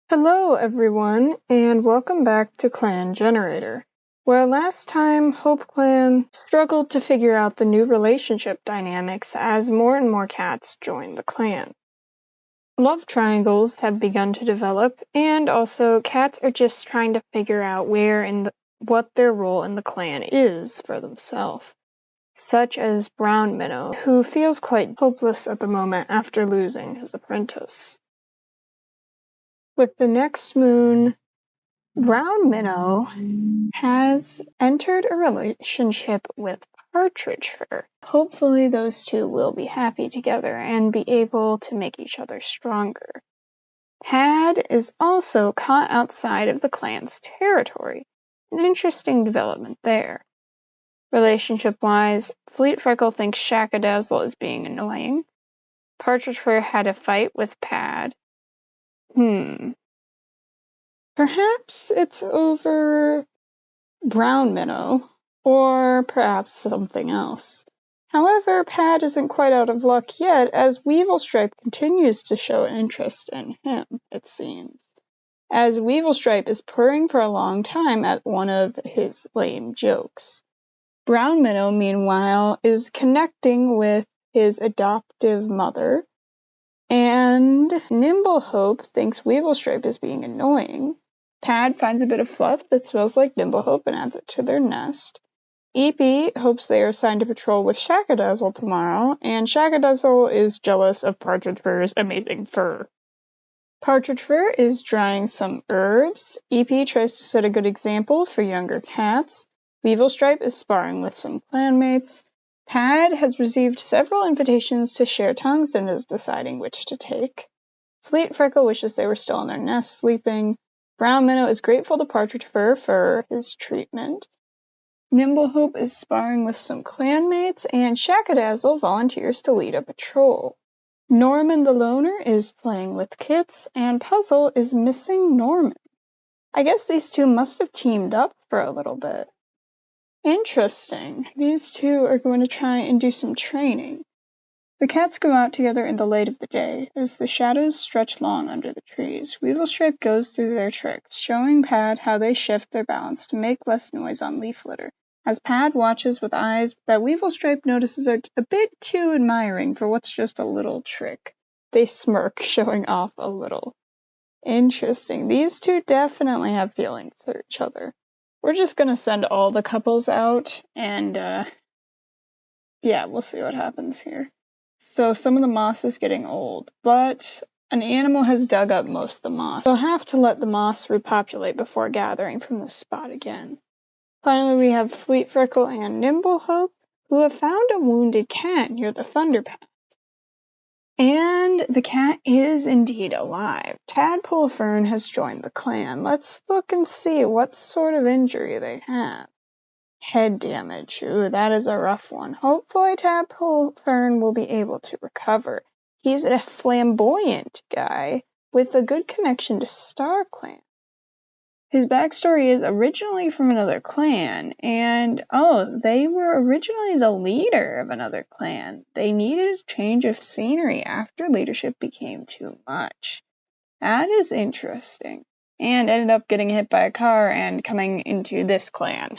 Hello everyone, and welcome back to Clan Generator, where last time HopeClan struggled to figure out the new relationship dynamics as more and more cats joined the clan. Love triangles have begun to develop, and also cats are just trying to figure out what their role in the clan is for themselves, such as Brownminnow, who feels quite hopeless at the moment after losing his apprentice. With the next moon, Brownminnow has entered a relationship with Patridgefur. Hopefully those two will be happy together and be able to make each other stronger. Pad is also caught outside of the clan's territory. An interesting development there. Relationship-wise, Fleetfreckle thinks Shackadazzle is being annoying. Patridgefur had a fight with Pad. Perhaps it's over Brownminnow, or perhaps something else. However, Pad isn't quite out of luck yet, as Weevilstripe continues to show an interest in him, it seems. As Weevilstripe is purring for a long time at one of his lame jokes. Brownminnow, meanwhile, is connecting with his adoptive mother, and Nimblehope thinks Weevilstripe is being annoying. Pad finds a bit of fluff that smells like Nimblehope and adds it to their nest. Eepy hopes they are assigned to patrol with Shackadazzle tomorrow, and Shackadazzle is jealous of Patridgefur's amazing fur. Patridgefur is drying some herbs. Eepy tries to set a good example for younger cats. Weevilstripe is sparring with some clanmates. Pad has received several invitations to share tongues and is deciding which to take. Fleetfreckle wishes they were still in their nest sleeping. Brownminnow is grateful to Patridgefur for his treatment. Nimblehope is sparring with some clanmates, and Shackadazzle volunteers to lead a patrol. Norman the Loner is playing with kits, and Puzzle is missing Norman. I guess these two must have teamed up for a little bit. Interesting. These two are going to try and do some training. The cats go out together in the light of the day, as the shadows stretch long under the trees. Weevilstripe goes through their tricks, showing Pad how they shift their balance to make less noise on leaf litter, as Pad watches with eyes that Weevilstripe notices are a bit too admiring for what's just a little trick. They smirk, showing off a little. Interesting. These two definitely have feelings for each other. We're just gonna send all the couples out, and yeah, we'll see what happens here. So some of the moss is getting old, but an animal has dug up most of the moss. So I'll have to let the moss repopulate before gathering from this spot again. Finally, we have Fleetfreckle and Nimblehope, who have found a wounded cat near the thunderpath. And the cat is indeed alive. Tadpolefern has joined the clan. Let's look and see what sort of injury they have. Head damage. Ooh, that is a rough one. Hopefully Tadpolefern will be able to recover. He's a flamboyant guy with a good connection to StarClan. His backstory is originally from another clan, and they were originally the leader of another clan. They needed a change of scenery after leadership became too much. That is interesting. And ended up getting hit by a car and coming into this clan.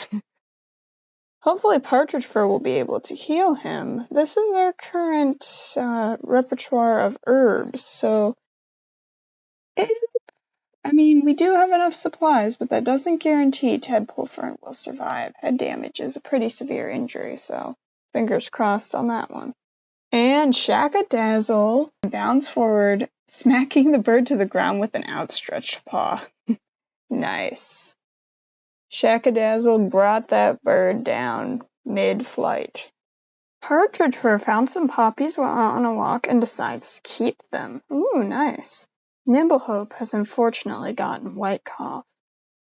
Hopefully Patridgefur will be able to heal him. This is our current repertoire of herbs, so we do have enough supplies, but that doesn't guarantee Tadpolefern will survive. Head damage is a pretty severe injury, so fingers crossed on that one. And Shackadazzle bounds forward, smacking the bird to the ground with an outstretched paw. Nice. Shackadazzle brought that bird down mid-flight. Patridgefur found some poppies while out on a walk and decides to keep them. Ooh, nice. Nimblehope has unfortunately gotten white cough.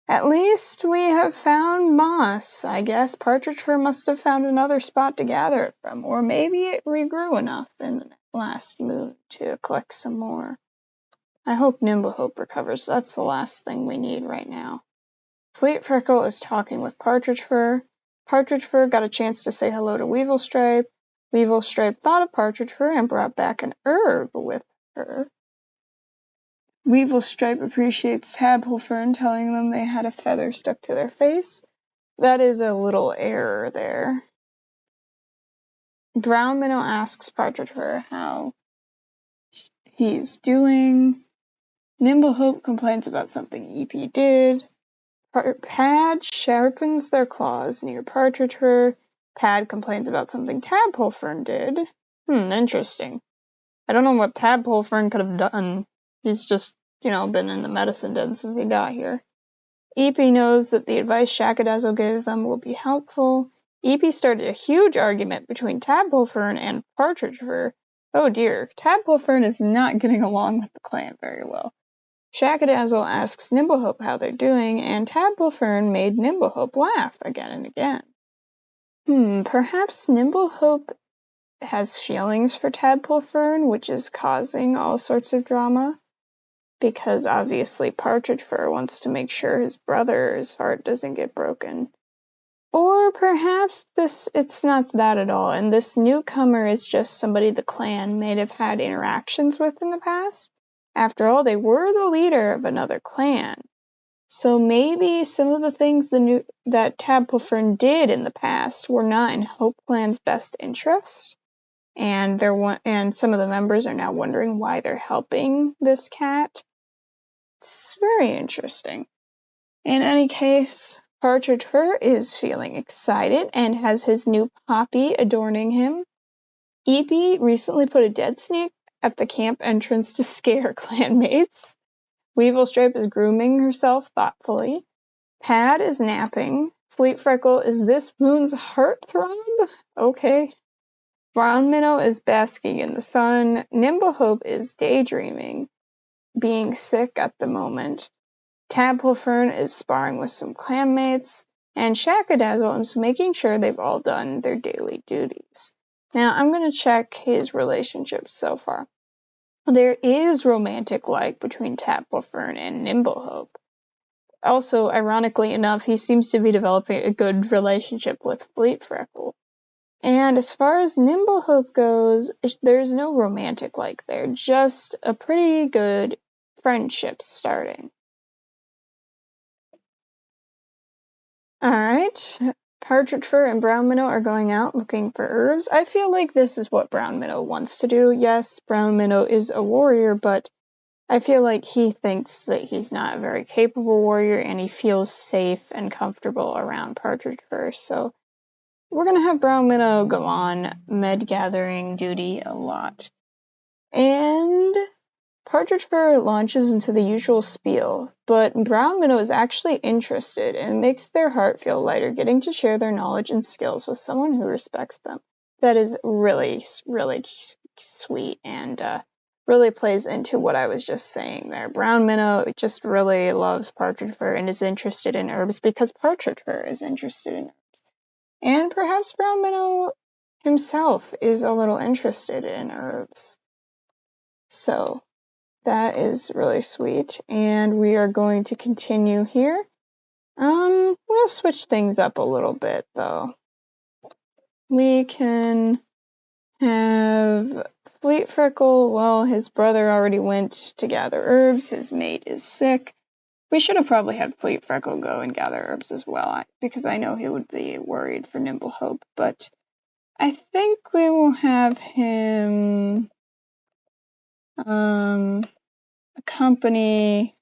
At least we have found moss. I guess Patridgefur must have found another spot to gather it from, or maybe it regrew enough in the last moon to collect some more. I hope Nimblehope recovers. That's the last thing we need right now. Fleetfreckle is talking with Patridgefur. Patridgefur got a chance to say hello to Weevilstripe. Weevilstripe thought of Patridgefur and brought back an herb with her. Weevil Stripe appreciates Tadpolefern telling them they had a feather stuck to their face. That is a little error there. Brownminnow asks Patridgefur how he's doing. Nimblehope complains about something EP did. Pad sharpens their claws near Patridgefur. Pad complains about something Tadpolefern did. Interesting. I don't know what Tadpolefern could have done. He's just, been in the medicine den since he got here. Eepy knows that the advice Shackadazzle gave them will be helpful. Eepy started a huge argument between Tadpolefern and Patridgefur. Oh dear, Tadpolefern is not getting along with the clan very well. Shackadazzle asks Nimblehope how they're doing, and Tadpolefern made Nimblehope laugh again and again. Perhaps Nimblehope has feelings for Tadpolefern, which is causing all sorts of drama. Because obviously Patridgefur wants to make sure his brother's heart doesn't get broken. Or perhaps it's not that at all, and this newcomer is just somebody the clan may have had interactions with in the past. After all, they were the leader of another clan. So maybe some of the things that Tadpolefern did in the past were not in HopeClan's best interest. And some of the members are now wondering why they're helping this cat. It's very interesting. In any case, Patridgefur is feeling excited and has his new poppy adorning him. Eepy recently put a dead snake at the camp entrance to scare clanmates. Weevil Stripe is grooming herself thoughtfully. Pad is napping. Fleetfreckle is this moon's heartthrob? Okay. Brownminnow is basking in the sun. Nimblehope is daydreaming, being sick at the moment. Tadpolefern is sparring with some clanmates, and Shackadazzle is making sure they've all done their daily duties. Now, I'm going to check his relationships so far. There is romantic like between Tadpolefern and Nimblehope. Also, ironically enough, he seems to be developing a good relationship with Fleetfreckle. And as far as Nimblehope goes, there's no romantic like there, just a pretty good friendship starting. Alright, Patridgefur and Brownminnow are going out looking for herbs. I feel like this is what Brownminnow wants to do. Yes, Brownminnow is a warrior, but I feel like he thinks that he's not a very capable warrior and he feels safe and comfortable around Patridgefur. So we're going to have Brownminnow go on med gathering duty a lot. And Patridgefur launches into the usual spiel, but Brownminnow is actually interested, and it makes their heart feel lighter getting to share their knowledge and skills with someone who respects them. That is really, really sweet and really plays into what I was just saying there. Brownminnow just really loves Patridgefur and is interested in herbs because Patridgefur is interested in herbs. And perhaps Brownminnow himself is a little interested in herbs. So that is really sweet, and we are going to continue here. We'll switch things up a little bit, though. We can have Fleetfreckle. Well, his brother already went to gather herbs. His mate is sick. We should have probably had Fleetfreckle go and gather herbs as well, because I know he would be worried for Nimblehope, but I think we will have him accompany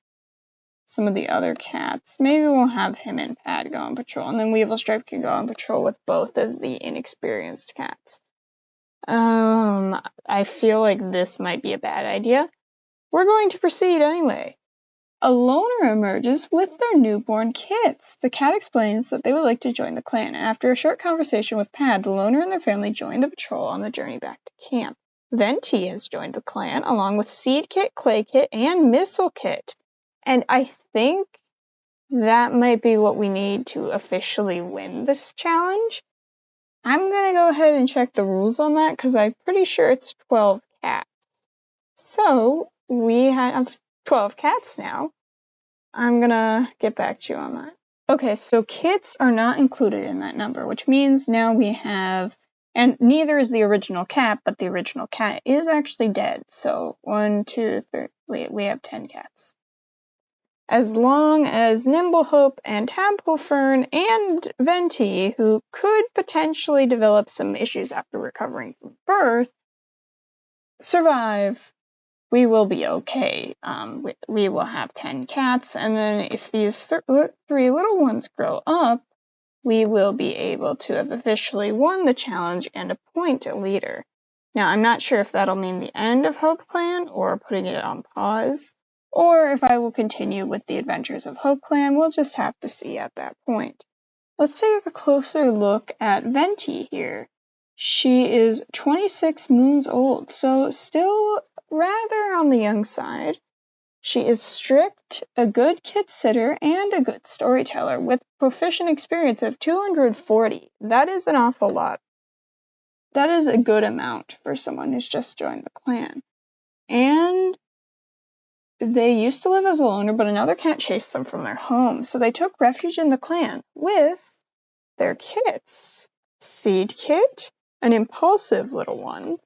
some of the other cats. Maybe we'll have him and Pad go on patrol, and then Weevil Stripe can go on patrol with both of the inexperienced cats. I feel like this might be a bad idea. We're going to proceed anyway. A loner emerges with their newborn kits. The cat explains that they would like to join the clan, and after a short conversation with Pad, the loner and their family join the patrol on the journey back to camp. Venti has joined the clan, along with Seed Kit, Clay Kit, and Missile Kit. And I think that might be what we need to officially win this challenge. I'm going to go ahead and check the rules on that, because I'm pretty sure it's 12 cats. So, we have 12 cats now. I'm going to get back to you on that. Okay, so kits are not included in that number, which means now we have... And neither is the original cat, but the original cat is actually dead. So 1, 2, 3. We have 10 cats. As long as Nimblehope and Tadpolefern and Venti, who could potentially develop some issues after recovering from birth, survive, we will be okay. We will have 10 cats, and then if these three little ones grow up, we will be able to have officially won the challenge and appoint a leader. Now, I'm not sure if that'll mean the end of HopeClan or putting it on pause, or if I will continue with the adventures of HopeClan. We'll just have to see at that point. Let's take a closer look at Venti here. She is 26 moons old, so still rather on the young side. She is strict, a good kit sitter, and a good storyteller with proficient experience of 240. That is an awful lot. That is a good amount for someone who's just joined the clan. And they used to live as a loner, but another cat chased them from their home, so they took refuge in the clan with their kits. Seedkit, an impulsive little one,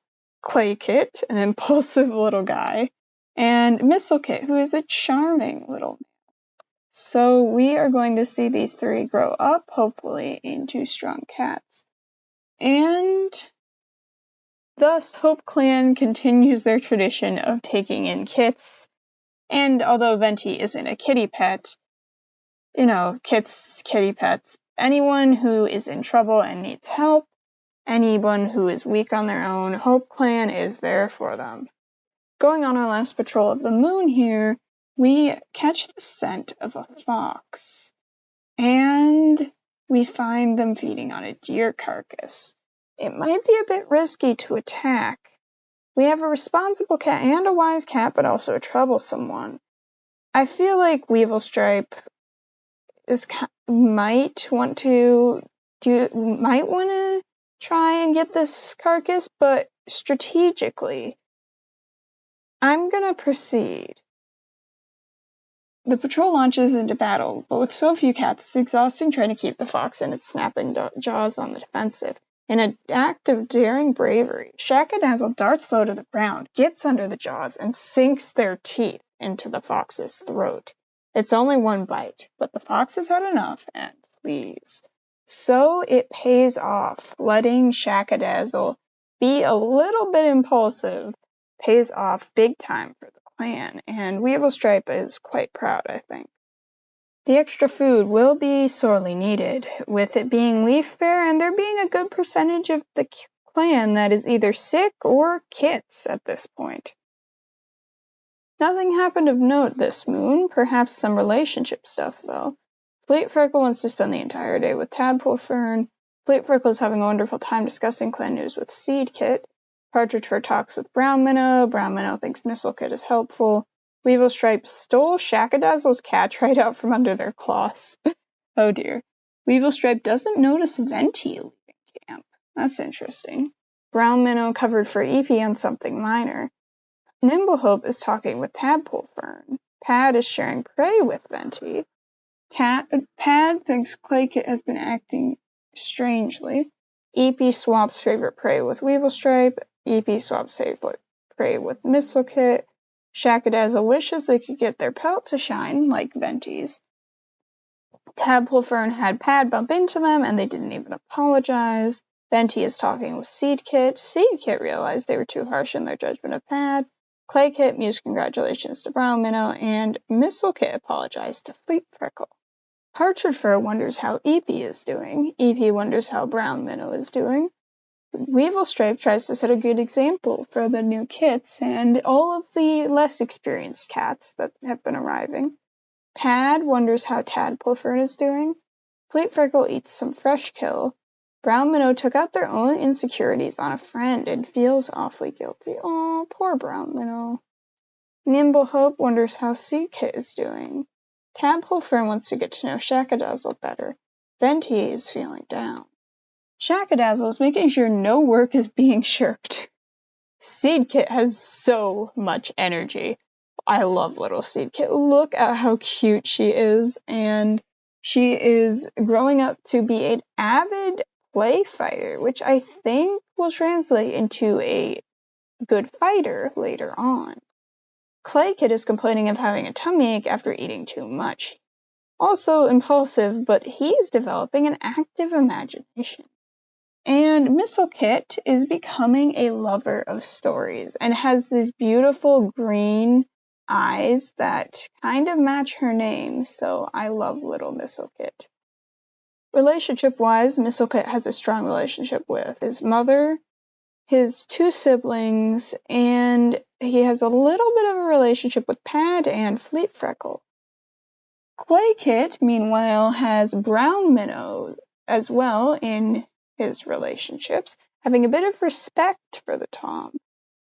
Claykit, an impulsive little guy, and Mistlekit, who is a charming little man. So we are going to see these three grow up, hopefully, into strong cats. And thus, HopeClan continues their tradition of taking in kits. And although Venti isn't a kitty pet, kits, kitty pets, anyone who is in trouble and needs help, anyone who is weak on their own, HopeClan is there for them. Going on our last patrol of the moon here, we catch the scent of a fox, and we find them feeding on a deer carcass. It might be a bit risky to attack. We have a responsible cat and a wise cat, but also a troublesome one. I feel like Weevilstripe might want to try and get this carcass, but strategically, I'm gonna proceed. The patrol launches into battle, but with so few cats, it's exhausting trying to keep the fox and its snapping jaws on the defensive. In an act of daring bravery, Shackadazzle darts low to the ground, gets under the jaws, and sinks their teeth into the fox's throat. It's only one bite, but the fox has had enough and flees. So it pays off. Letting Shackadazzle be a little bit impulsive pays off big time for the clan, and Weevilstripe is quite proud, I think. The extra food will be sorely needed, with it being leaf fair and there being a good percentage of the clan that is either sick or kits at this point. Nothing happened of note this moon, perhaps some relationship stuff though. Fleetfreckle wants to spend the entire day with Tadpolefern. Fleetfreckle is having a wonderful time discussing clan news with Seedkit. Patridgefur talks with Brownminnow. Brownminnow thinks Mistlekit is helpful. Weevilstripe stole Shackadazzle's catch right out from under their claws. Oh dear. Weevilstripe doesn't notice Venti leaving camp. That's interesting. Brownminnow covered for EP on something minor. Nimblehope is talking with Tadpolefern. Pad is sharing prey with Venti. Pad thinks Claykit has been acting strangely. EP swaps favorite prey with Weevilstripe. EP swaps favorite prey with Mistlekit. Shackadazzle wishes they could get their pelt to shine, like Venti's. Tadpolefern had Pad bump into them, and they didn't even apologize. Venti is talking with Seedkit. Seedkit realized they were too harsh in their judgment of Pad. Claykit mused congratulations to Brownminnow, and Mistlekit apologized to Fleetfreckle. Patridgefur wonders how EP is doing. EP wonders how Brownminnow is doing. Weevilstripe tries to set a good example for the new kits and all of the less experienced cats that have been arriving. Pad wonders how Tadpolefern is doing. Fleetfreckle eats some fresh kill. Brownminnow took out their own insecurities on a friend and feels awfully guilty. Aw, poor Brownminnow. Nimblehope wonders how Seedkit is doing. Tadpolefern wants to get to know Shackadazzle better. Venti is feeling down. Shackadazzle is making sure no work is being shirked. Seedkit has so much energy. I love little Seedkit. Look at how cute she is, and she is growing up to be an avid play fighter, which I think will translate into a good fighter later on. Claykit is complaining of having a tummy ache after eating too much. Also impulsive, but he's developing an active imagination. And Bouncekit is becoming a lover of stories and has these beautiful green eyes that kind of match her name, so I love little Bouncekit. Relationship-wise, Bouncekit has a strong relationship with his mother, his 2 siblings, and he has a little bit of a relationship with Pad and Fleetfreckle. Claykit, meanwhile, has Brownminnow as well in his relationships, having a bit of respect for the Tom,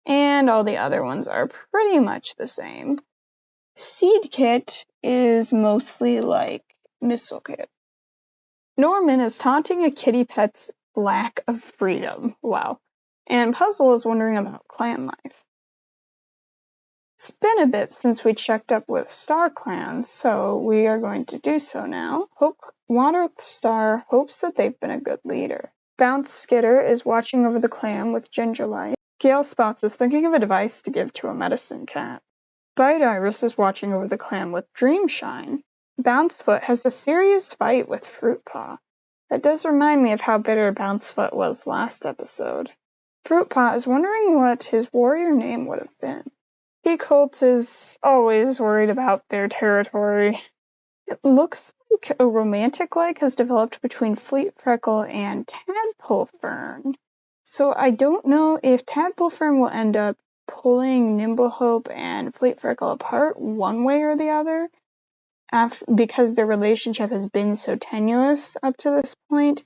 and all the other ones are pretty much the same. Seedkit is mostly like Bouncekit. Norman is taunting a kitty pet's lack of freedom. Wow. And Puzzle is wondering about clan life. It's been a bit since we checked up with Star Clan, so we are going to do so now. Waterstar hopes that they've been a good leader. Bouncekit is watching over the clan with Gingerlight. Gale Spots is thinking of a device to give to a medicine cat. Bite Iris is watching over the clan with Dreamshine. Bouncefoot has a serious fight with Fruitpaw. That does remind me of how bitter Bouncefoot was last episode. Fruitpaw is wondering what his warrior name would have been. Peacolt is always worried about their territory. It looks like a romantic like has developed between Fleetfreckle and Tadpolefern. So I don't know if Tadpolefern will end up pulling Nimblehope and Fleetfreckle apart one way or the other, because their relationship has been so tenuous up to this point,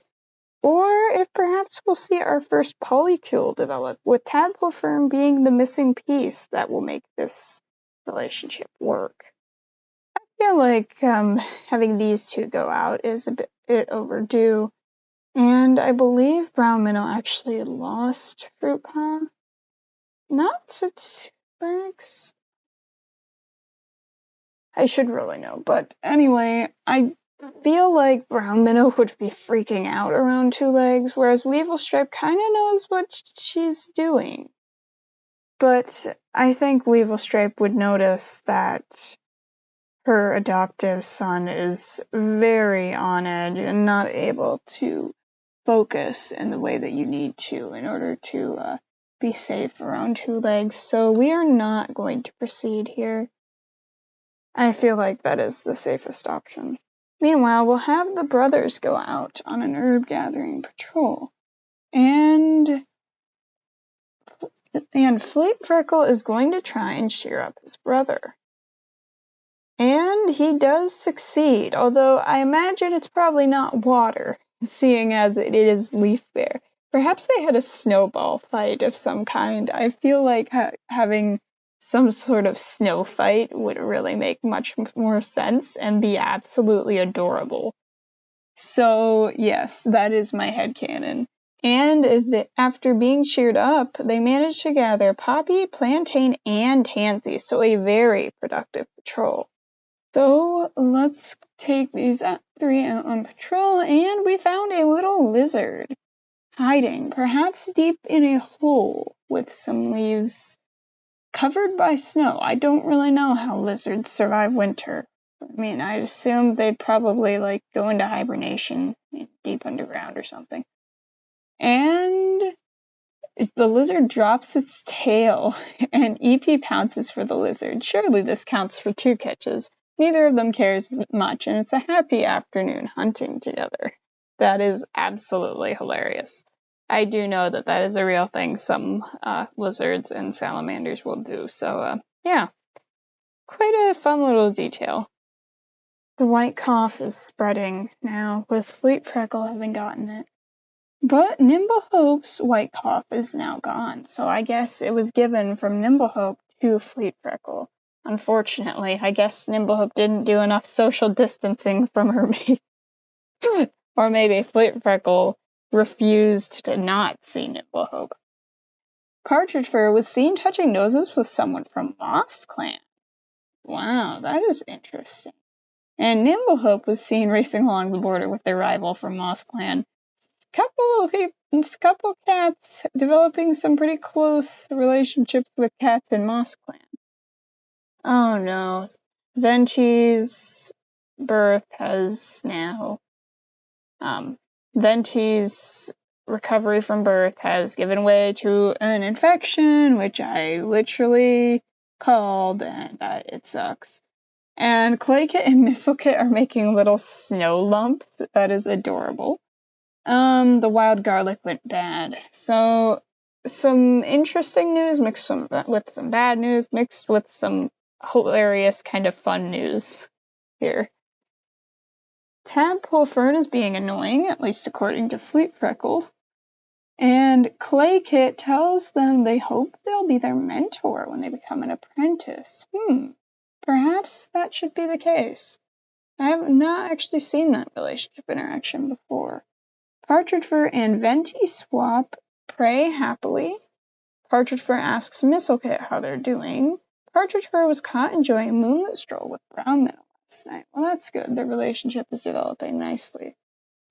or if perhaps we'll see our first polycule develop, with Tadpolefern being the missing piece that will make this relationship work. I feel like having these 2 go out is a bit overdue, and I believe Brownminnow actually lost Fruitpaw. Not to 2 legs. I should really know, but anyway, I feel like Brownminnow would be freaking out around 2 legs, whereas Weevilstripe kind of knows what she's doing. But I think Weevilstripe would notice that her adoptive son is very on edge and not able to focus in the way that you need to in order to be safe around 2 legs. So we are not going to proceed here. I feel like that is the safest option. Meanwhile, we'll have the brothers go out on an herb gathering patrol. And Fleetfreckle is going to try and cheer up his brother. And he does succeed, although I imagine it's probably not water, seeing as it is Leaf Bear. Perhaps they had a snowball fight of some kind. I feel like having some sort of snow fight would really make much more sense and be absolutely adorable. So, yes, that is my headcanon. And after being cheered up, they managed to gather Poppy, Plantain, and Tansy, so a very productive patrol. So, let's take these 3 out on patrol, and we found a little lizard hiding, perhaps deep in a hole with some leaves covered by snow. I don't really know how lizards survive winter. I mean, I'd assume they'd probably go into hibernation deep underground or something. And the lizard drops its tail, and EP pounces for the lizard. Surely this counts for 2 catches. Neither of them cares much, and it's a happy afternoon hunting together. That is absolutely hilarious. I do know that is a real thing some lizards and salamanders will do, so yeah. Quite a fun little detail. The white cough is spreading now, with Fleetfreckle having gotten it. But Nimblehope's white cough is now gone, so I guess it was given from Nimblehope to Fleetfreckle. Unfortunately, I guess Nimblehope didn't do enough social distancing from her mate. Or maybe Fleetfreckle refused to not see Nimblehope. Patridgefur was seen touching noses with someone from HopeClan. Wow, that is interesting. And Nimblehope was seen racing along the border with their rival from HopeClan. Couple cats developing some pretty close relationships with cats in HopeClan. Oh no. Venti's birth has now, Venti's recovery from birth has given way to an infection, which I literally called, and it sucks. And Claykit and Mistlekit are making little snow lumps. That is adorable. The wild garlic went bad. So, some interesting news mixed with some bad news, mixed with some hilarious kind of fun news here. Tadpole Fern is being annoying, at least according to Fleetfreckle. And Claykit tells them they hope they'll be their mentor when they become an apprentice. Perhaps that should be the case. I have not actually seen that relationship interaction before. Patridgefur and Venti swap prey happily. Patridgefur asks Mistlekit how they're doing. Patridgefur was caught enjoying a moonlit stroll with Brownminnow last night. Well, that's good. Their relationship is developing nicely.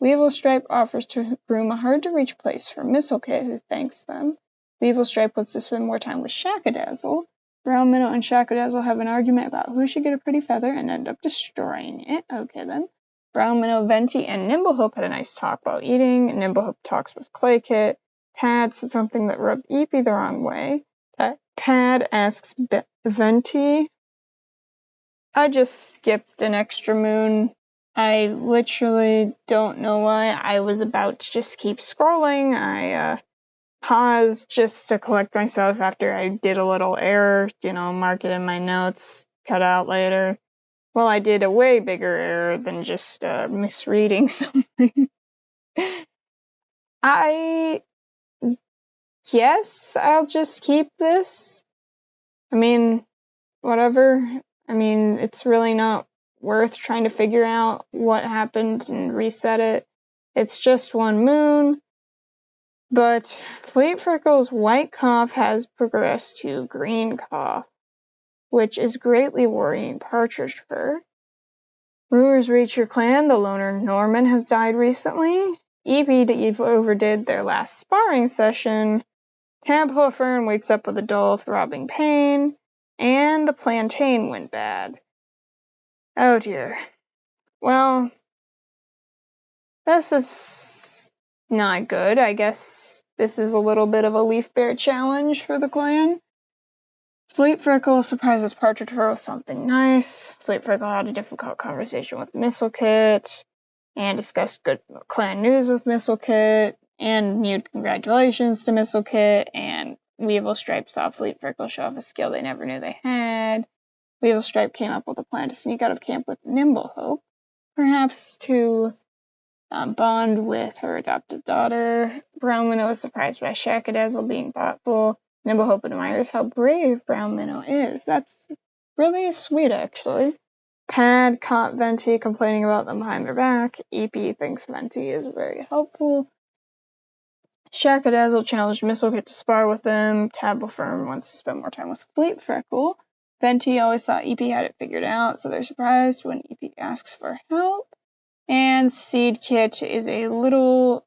Weevilstripe offers to groom a hard-to-reach place for Mistlekit, who thanks them. Weevilstripe wants to spend more time with Shackadazzle. Brownminnow and Shackadazzle have an argument about who should get a pretty feather and end up destroying it. Okay, then. Brownminnow, Venti, and Nimblehope had a nice talk while eating. Nimblehope talks with Claykit. Pad said something that rubbed Eepy the wrong way. Pad asks Venti. I just skipped an extra moon. I literally don't know why. I was about to just keep scrolling. I paused just to collect myself after I did a little error, mark it in my notes, cut out later. Well, I did a way bigger error than just misreading something. I guess I'll just keep this. I mean, whatever. I mean, it's really not worth trying to figure out what happened and reset it. It's just one moon. But Fleetfreckle's white cough has progressed to green cough, which is greatly worrying Patridgefur. Rumors reach your clan. The loner Norman has died recently. Eepy overdid their last sparring session. Tadpole Fern wakes up with a dull, throbbing pain. And the plantain went bad. Oh dear. Well, this is not good. I guess this is a little bit of a leaf bear challenge for the clan. Fleetfreckle surprises Patridgefur with something nice. Fleetfreckle had a difficult conversation with Mistlekit and discussed good clan news with Mistlekit and mewed congratulations to Mistlekit, and Weevilstripe saw Fleetfreckle show off a skill they never knew they had. Weevilstripe came up with a plan to sneak out of camp with Nimblehope, perhaps to bond with her adopted daughter. Brownminnow was surprised by Shackadazzle being thoughtful. Nimblehope admires how brave Brownminnow is. That's really sweet, actually. Pad caught Venti complaining about them behind their back. Eepy thinks Venti is very helpful. Shackadazzle challenged Mistlekit to spar with them. Tadpole Fern wants to spend more time with Fleetfreckle. Venti always thought Eepy had it figured out, so they're surprised when Eepy asks for help. And Seedkit is a little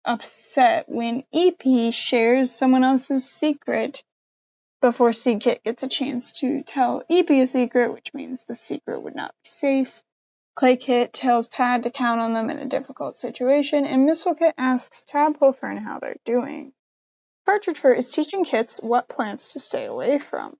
upset when Eepy shares someone else's secret before Seedkit gets a chance to tell Eepy a secret, which means the secret would not be safe. Claykit tells Pad to count on them in a difficult situation, and Mistlekit asks Tadpole Fern how they're doing. Patridgefur is teaching Kits what plants to stay away from.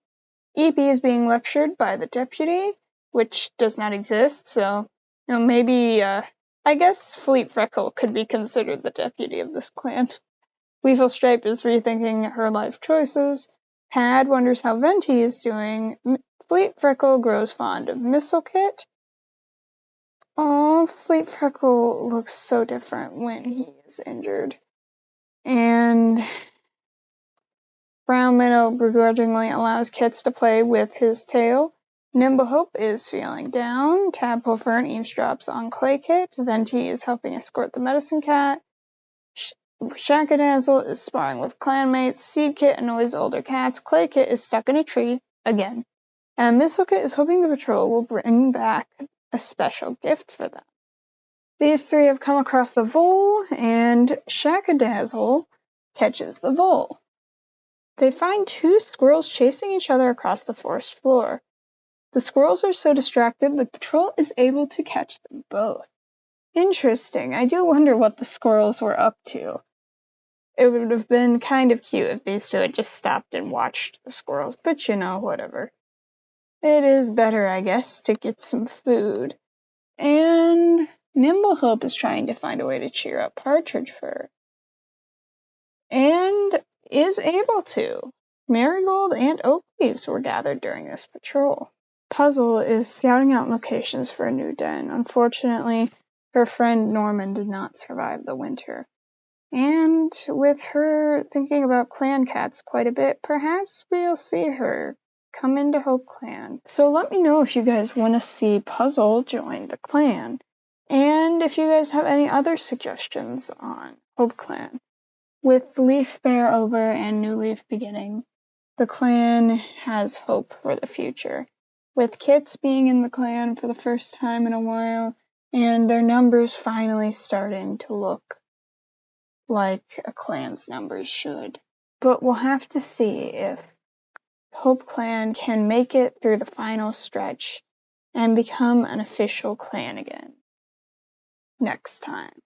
Eepy is being lectured by the deputy, which does not exist, so maybe, I guess Fleetfreckle could be considered the deputy of this clan. Weevilstripe is rethinking her life choices. Pad wonders how Venti is doing. Fleetfreckle grows fond of Mistlekit. Oh, Fleetfreckle looks so different when he is injured. And Brownminnow begrudgingly allows Kits to play with his tail. Nimblehope is feeling down. Tadpole Fern eavesdrops on Claykit. Venti is helping escort the medicine cat. Shackadazzle is sparring with clanmates. Seedkit annoys older cats. Claykit is stuck in a tree again. And Mistlekit is hoping the patrol will bring back a special gift for them. These three have come across a vole, and Shackadazzle catches the vole. They find two squirrels chasing each other across the forest floor. The squirrels are so distracted the patrol is able to catch them both. Interesting. I do wonder what the squirrels were up to. It would have been kind of cute if these two had just stopped and watched the squirrels, but whatever. It is better, I guess, to get some food. And Nimblehope is trying to find a way to cheer up Patridgefur. And is able to. Marigold and oak leaves were gathered during this patrol. Puzzle is scouting out locations for a new den. Unfortunately, her friend Norman did not survive the winter. And with her thinking about clan cats quite a bit, perhaps we'll see her come into HopeClan. So let me know if you guys want to see Puzzle join the clan. And if you guys have any other suggestions on HopeClan. With Leaf Bear over and Newleaf beginning, the clan has hope for the future. With Kits being in the clan for the first time in a while, and their numbers finally starting to look like a clan's numbers should. But we'll have to see if HopeClan can make it through the final stretch and become an official clan again next time.